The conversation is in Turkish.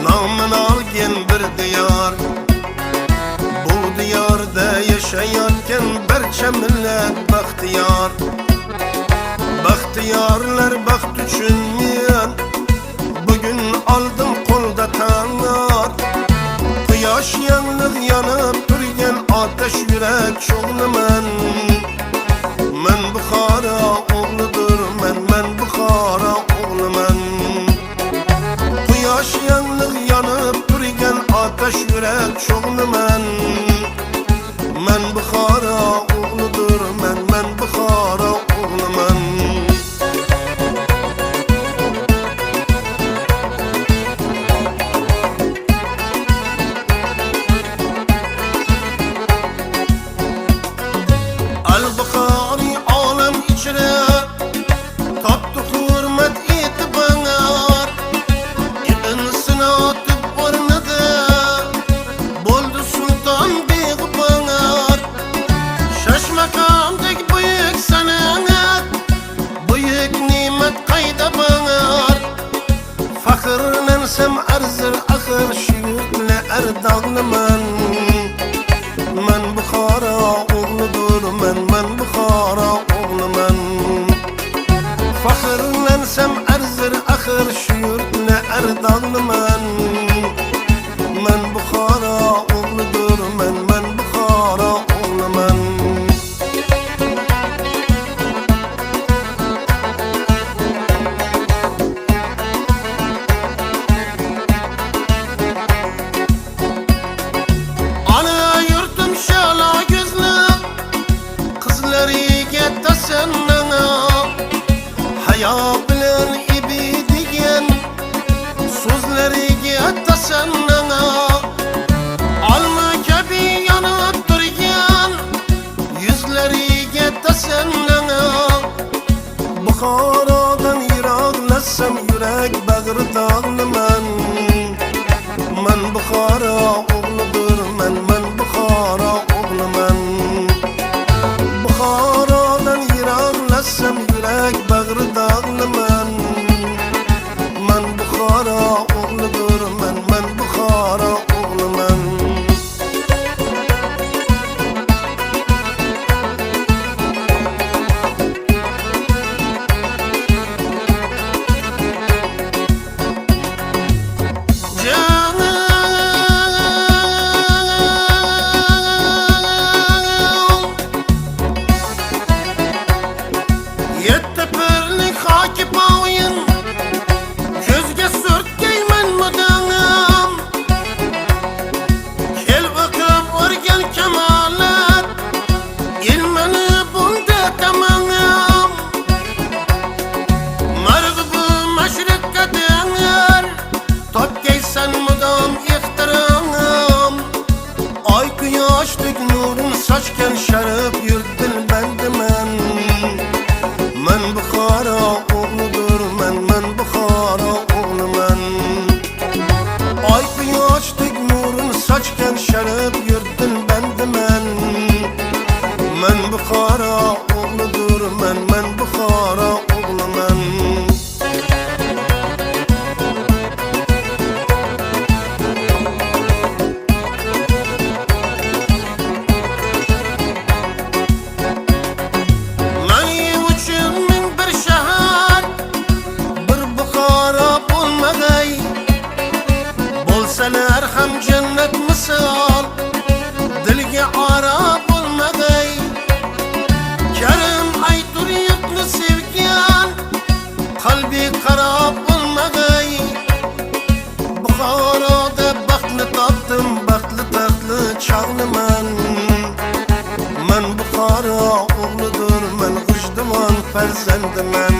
namını algen bir diyar. Bu diyarda yaşayarken barcha millet baxtiyar. Baxtiyarlar baxt üçün men bugün aldım qo'lda tangar. Quyosh yanliq yanib turgan ateş yurak cho'g'liman. Men Buxoro o'g'lidirman, men Buxoro o'g'liman. Quyosh yanliq yanib turgan ateş yurak cho'g'liman. Men Buxoro o'g'lidirman, men Buxoro o'g'liman. Al-Buxori olam ichra topdi hurmat e'tibor. Ibn Sino tib o'rnida bo'ldi sulton beg'ubor. Shashmaqamdek buyuk san'at, buyuk ne'mat qayda bor. Faxrlansam arzir axir shu yurtni ardog'liman. Men Buxoro o'g'lidirman, men Buxoro o'g'liman. Faxrlansam arzir axir shu yurtni ardog'liman. Men Buxoro o'g'lidirman, men Buxoro o'g'liman. Ana yurtim shalo yuzli qizlariga tasanna, hayo bilan ibi degan so'zlariga tasanna. Olma kabi yonib turgan yuzlariga tasanna. Buxorodan yiroqlasam yurak bag'ridog'liman. Men Buxoro o'g'lidirman, men Buxoro o'g'liman. Buxorodan yiroqlasam yurak bag'ridog'liman. Men Buxoro o'g'lidirman, men Buxoro o'g'liman. Yetti pirlik hoki poyin ko'zga surtgayman mudam. Kel o'qib o'rgan kamolat, ilmini bunda tamam. Marg'bu mashriqqa dengar topgaysan mudom ehtirom. Oy quyoshdek nurin sochgan sharif yurt dilbandiman. Men Buxoro o'g'lidirman, men Buxoro o'g'liman. Oy quyoshdek nurin sochgan sharif yurt dilbandiman. Men Buxoro o'g'lidirman, men Buxoro o'g'liman. Mening uchun ming bir shahar, bir Buxoro bo'lmag'ay. Bo'lsalar ham jannat misol, dilga ora bo'lmag'ay. Karim aytur yurtni sevgan, qalbi qarob bo'lmag'ay. Buxoroda baxtni topdim, baxtli taxtli chog'liman. Men Buxoro o'g'lidirman, g'ujdimon farzandiman.